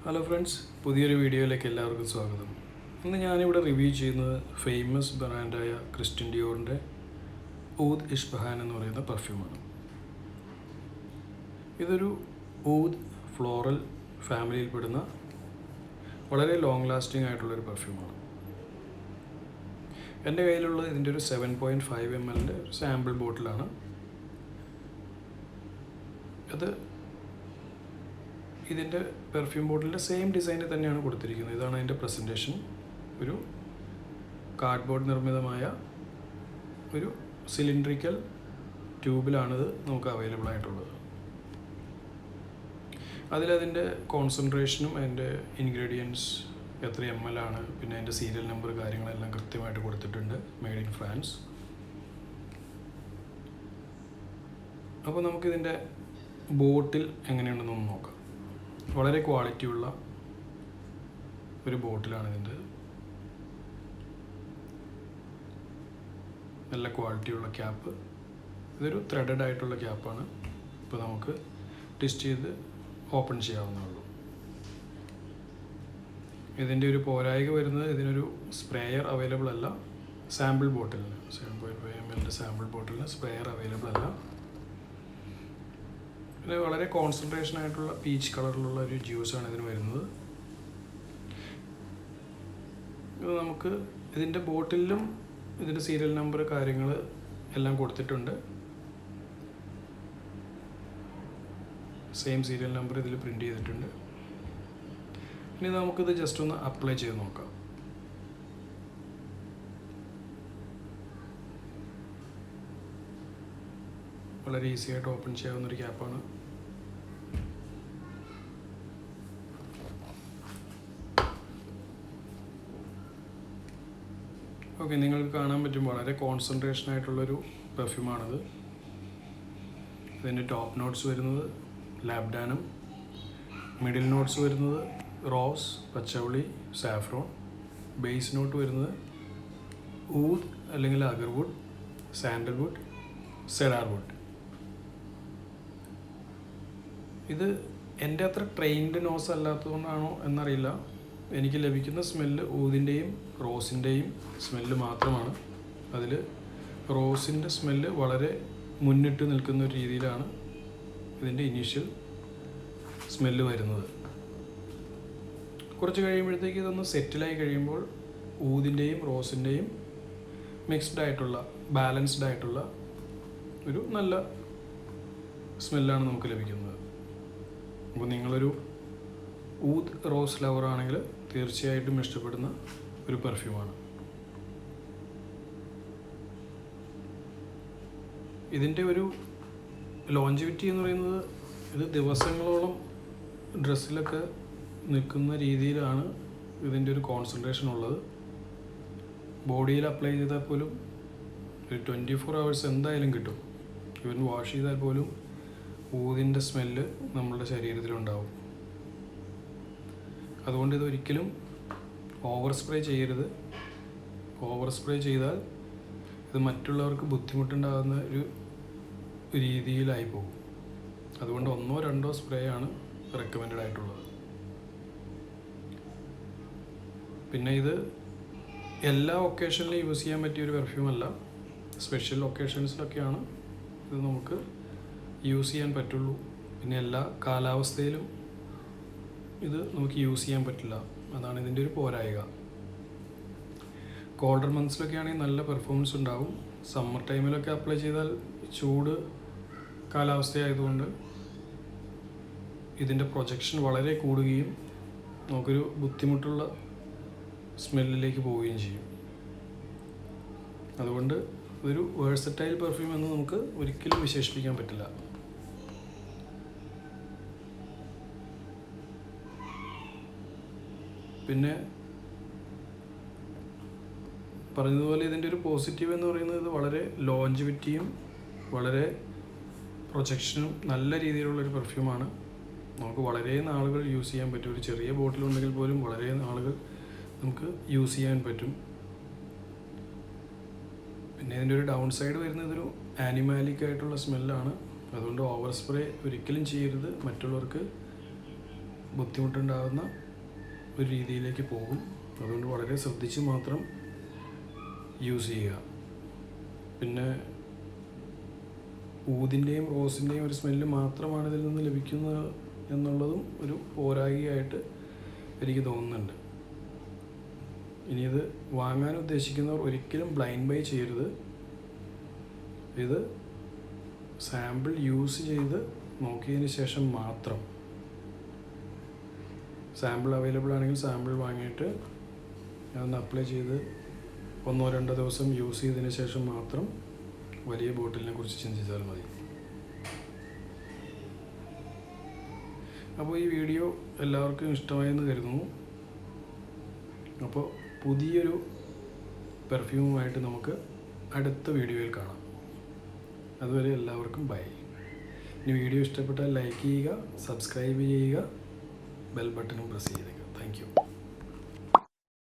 Hello friends, പുതിയൊരു വീഡിയോയിലേക്ക് എല്ലാവർക്കും സ്വാഗതം. ഇന്ന് ഞാനിവിടെ റിവ്യൂ ചെയ്യുന്നത് ഫേമസ് ബ്രാൻഡായ ക്രിസ്റ്റ്യൻ ഡിയോറിൻ്റെ ഊദ് ഇഷ്ബഹാൻ എന്ന് പറയുന്ന പെർഫ്യൂമാണ്. ഇതൊരു ഊദ് ഫ്ലോറൽ ഫാമിലിയിൽപ്പെടുന്ന വളരെ ലോങ് ലാസ്റ്റിംഗ് ആയിട്ടുള്ളൊരു പെർഫ്യൂമാണ്. എൻ്റെ കയ്യിലുള്ള ഇതിൻ്റെ ഒരു 7.5 ml ഒരു സാമ്പിൾ ബോട്ടിലാണ്. അത് ഇതിൻ്റെ പെർഫ്യൂം ബോട്ടിലിൻ്റെ സെയിം ഡിസൈനിൽ തന്നെയാണ് കൊടുത്തിരിക്കുന്നത്. ഇതാണ് അതിൻ്റെ പ്രസൻറ്റേഷൻ. ഒരു കാർഡ്ബോർഡ് നിർമ്മിതമായ ഒരു സിലിണ്ട്രിക്കൽ ട്യൂബിലാണിത് നമുക്ക് അവൈലബിൾ ആയിട്ടുള്ളത്. അതിലതിൻ്റെ കോൺസെൻട്രേഷനും അതിൻ്റെ ഇൻഗ്രീഡിയൻസ് എത്ര ml ആണ്, പിന്നെ അതിൻ്റെ സീരിയൽ നമ്പർ കാര്യങ്ങളെല്ലാം കൃത്യമായിട്ട് കൊടുത്തിട്ടുണ്ട്. Made in France. അപ്പോൾ നമുക്കിതിൻ്റെ ബോട്ടിൽ എങ്ങനെയുണ്ടെന്നൊന്ന് നോക്കാം. വളരെ ക്വാളിറ്റിയുള്ള ഒരു ബോട്ടിലാണ് ഇതിൻ്റെ. നല്ല ക്വാളിറ്റിയുള്ള ക്യാപ്പ്. ഇതൊരു ത്രെഡഡ് ആയിട്ടുള്ള ക്യാപ്പാണ്. ഇപ്പോൾ നമുക്ക് ട്വിസ്റ്റ് ചെയ്ത് ഓപ്പൺ ചെയ്യാവുന്നേ ഉള്ളൂ. ഇതിൻ്റെ ഒരു പോരായ്മ വരുന്നത് ഇതിനൊരു സ്പ്രേയർ അവൈലബിൾ അല്ല. സാമ്പിൾ ബോട്ടിലിന് 7.5 ml സാമ്പിൾ ബോട്ടിലിന് സ്പ്രേയർ അവൈലബിൾ അല്ല. പിന്നെ വളരെ കോൺസെൻട്രേഷൻ ആയിട്ടുള്ള പീച്ച് കളറിലുള്ള ഒരു ജ്യൂസാണ് ഇതിന് വരുന്നത്. ഇത് നമുക്ക് ഇതിൻ്റെ ബോട്ടിലും ഇതിൻ്റെ സീരിയൽ നമ്പർ കാര്യങ്ങൾ എല്ലാം കൊടുത്തിട്ടുണ്ട്. സെയിം സീരിയൽ നമ്പർ ഇതിൽ പ്രിൻ്റ് ചെയ്തിട്ടുണ്ട്. ഇനി നമുക്കിത് ജസ്റ്റ് ഒന്ന് അപ്ലൈ ചെയ്ത് നോക്കാം. വളരെ ഈസി ആയിട്ട് ഓപ്പൺ ചെയ്യാവുന്നൊരു ക്യാപ്പാണ്. ഓക്കെ, നിങ്ങൾക്ക് കാണാൻ പറ്റും വളരെ കോൺസെൻട്രേഷൻ ആയിട്ടുള്ളൊരു പെർഫ്യൂമാണിത്. ഇതിൻ്റെ ടോപ്പ് നോട്ട്സ് വരുന്നത് ലാബ്ഡാനം, മിഡിൽ നോട്ട്സ് വരുന്നത് റോസ്, പച്ചവളി, സാഫ്രോൺ, ബേസ് നോട്ട് വരുന്നത് ഊദ് അല്ലെങ്കിൽ അഗർവുഡ്, സാൻഡൽവുഡ്, സെഡാർവുഡ്. ഇത് എൻ്റെ അത്ര ട്രെയിൻഡ് നോസ് അല്ലാത്തതുകൊണ്ടാണോ എന്നറിയില്ല, എനിക്ക് ലഭിക്കുന്ന സ്മെല്ല് ഊദിൻ്റെയും റോസിൻ്റെയും സ്മെല്ല് മാത്രമാണ്. അതിൽ റോസിൻ്റെ സ്മെല്ല് വളരെ മുന്നിട്ട് നിൽക്കുന്ന ഒരു രീതിയിലാണ് ഇതിൻ്റെ ഇനീഷ്യൽ സ്മെല്ല് വരുന്നത്. കുറച്ച് കഴിയുമ്പോഴത്തേക്ക് ഇതൊന്ന് സെറ്റിലായി കഴിയുമ്പോൾ ഊദിൻ്റെയും റോസിൻ്റെയും മിക്സ്ഡ് ആയിട്ടുള്ള ബാലൻസ്ഡ് ആയിട്ടുള്ള ഒരു നല്ല സ്മെല്ലാണ് നമുക്ക് ലഭിക്കുന്നത്. അപ്പോൾ നിങ്ങളൊരു ഊദ് റോസ് ലവർ ആണെങ്കിൽ തീർച്ചയായിട്ടും ഇഷ്ടപ്പെടുന്ന ഒരു പെർഫ്യൂമാണ്. ഇതിൻ്റെ ഒരു ലോഞ്ചിവിറ്റി എന്ന് പറയുന്നത് ഇത് ദിവസങ്ങളോളം ഡ്രസ്സിലൊക്കെ നിൽക്കുന്ന രീതിയിലാണ് ഇതിൻ്റെ ഒരു കോൺസെൻട്രേഷൻ ഉള്ളത്. ബോഡിയിൽ അപ്ലൈ ചെയ്താൽ പോലും ഒരു 24 hours എന്തായാലും കിട്ടും. ഇവൻ വാഷ് ചെയ്താൽ പോലും ഊതിൻ്റെ സ്മെല്ല് നമ്മളുടെ ശരീരത്തിലുണ്ടാവും. അതുകൊണ്ട് ഇതൊരിക്കലും ഓവർ സ്പ്രേ ചെയ്യരുത്. ഓവർ സ്പ്രേ ചെയ്താൽ ഇത് മറ്റുള്ളവർക്ക് ബുദ്ധിമുട്ടുണ്ടാകുന്ന ഒരു രീതിയിലായി പോകും. അതുകൊണ്ട് 1-2 സ്പ്രേ ആണ് റെക്കമെൻഡഡ് ആയിട്ടുള്ളത്. പിന്നെ ഇത് എല്ലാ ഒക്കേഷനിലും യൂസ് ചെയ്യാൻ പറ്റിയൊരു പെർഫ്യൂമല്ല. സ്പെഷ്യൽ ഒക്കേഷൻസിലൊക്കെയാണ് ഇത് നമുക്ക് യൂസ് ചെയ്യാൻ പറ്റുള്ളൂ. പിന്നെ എല്ലാ കാലാവസ്ഥയിലും ഇത് നമുക്ക് യൂസ് ചെയ്യാൻ പറ്റില്ല. അതാണ് ഇതിൻ്റെ ഒരു പോരായ്മ. കോൾഡർ മന്ത്സിലൊക്കെ ആണെങ്കിൽ നല്ല പെർഫോമൻസ് ഉണ്ടാകും. സമ്മർ ടൈമിലൊക്കെ അപ്ലൈ ചെയ്താൽ ചൂട് കാലാവസ്ഥയായതുകൊണ്ട് ഇതിൻ്റെ പ്രൊജക്ഷൻ വളരെ കൂടുകയും നമുക്കൊരു ബുദ്ധിമുട്ടുള്ള സ്മെല്ലിലേക്ക് പോവുകയും ചെയ്യും. അതുകൊണ്ട് ഒരു വേഴ്സറ്റൈൽ പെർഫ്യൂം എന്ന് നമുക്ക് ഒരിക്കലും വിശേഷിപ്പിക്കാൻ പറ്റില്ല. പിന്നെ പറഞ്ഞതുപോലെ ഇതിൻ്റെ ഒരു പോസിറ്റീവ് എന്ന് പറയുന്നത് ഇത് വളരെ ലോഞ്ചിവിറ്റിയും വളരെ പ്രൊജക്ഷനും നല്ല രീതിയിലുള്ളൊരു പെർഫ്യൂമാണ്. നമുക്ക് വളരെ നാളുകൾ യൂസ് ചെയ്യാൻ പറ്റും. ഒരു ചെറിയ ബോട്ടിലുണ്ടെങ്കിൽ പോലും വളരെ നാളുകൾ നമുക്ക് യൂസ് ചെയ്യാൻ പറ്റും. പിന്നെ ഇതിൻ്റെ ഒരു ഡൗൺ സൈഡ് വരുന്നത് ഒരു ആനിമാലിക് ആയിട്ടുള്ള സ്മെല്ലാണ്. അതുകൊണ്ട് ഓവർ സ്പ്രേ ഒരിക്കലും ചെയ്യരുത്. മറ്റുള്ളവർക്ക് ബുദ്ധിമുട്ടുണ്ടാകുന്ന ഒരു രീതിയിലേക്ക് പോകും. അതുകൊണ്ട് വളരെ ശ്രദ്ധിച്ച് മാത്രം യൂസ് ചെയ്യുക. പിന്നെ ഊതിൻ്റെയും റോസിൻ്റെയും ഒരു സ്മെല്ല് മാത്രമാണ് ഇതിൽ നിന്ന് ലഭിക്കുന്നത് എന്നുള്ളതും ഒരു പോരായികയായിട്ട് എനിക്ക് തോന്നുന്നുണ്ട്. ഇനി ഇത് വാങ്ങാൻ ഉദ്ദേശിക്കുന്നവർ ഒരിക്കലും ബ്ലൈൻഡ് ബൈ ചെയ്യരുത്. ഇത് സാമ്പിൾ യൂസ് ചെയ്ത് നോക്കിയതിന് ശേഷം മാത്രം, സാമ്പിൾ അവൈലബിൾ ആണെങ്കിൽ സാമ്പിൾ വാങ്ങിയിട്ട് അതൊന്ന് അപ്ലൈ ചെയ്ത് 1-2 ദിവസം യൂസ് ചെയ്തതിന് ശേഷം മാത്രം വലിയ ബോട്ടിലിനെ കുറിച്ച് ചിന്തിച്ചാൽ മതി. അപ്പോൾ ഈ വീഡിയോ എല്ലാവർക്കും ഇഷ്ടമായെന്ന് കരുതുന്നു. അപ്പോൾ പുതിയൊരു പെർഫ്യൂമുമായിട്ട് നമുക്ക് അടുത്ത വീഡിയോയിൽ കാണാം. അതുവരെ എല്ലാവർക്കും ബൈ. ഇനി വീഡിയോ ഇഷ്ടപ്പെട്ടാൽ ലൈക്ക് ചെയ്യുക, സബ്സ്ക്രൈബ് ചെയ്യുക, ബെൽ ബട്ടണും പ്രസ് ചെയ്തേക്കുക. Thank you.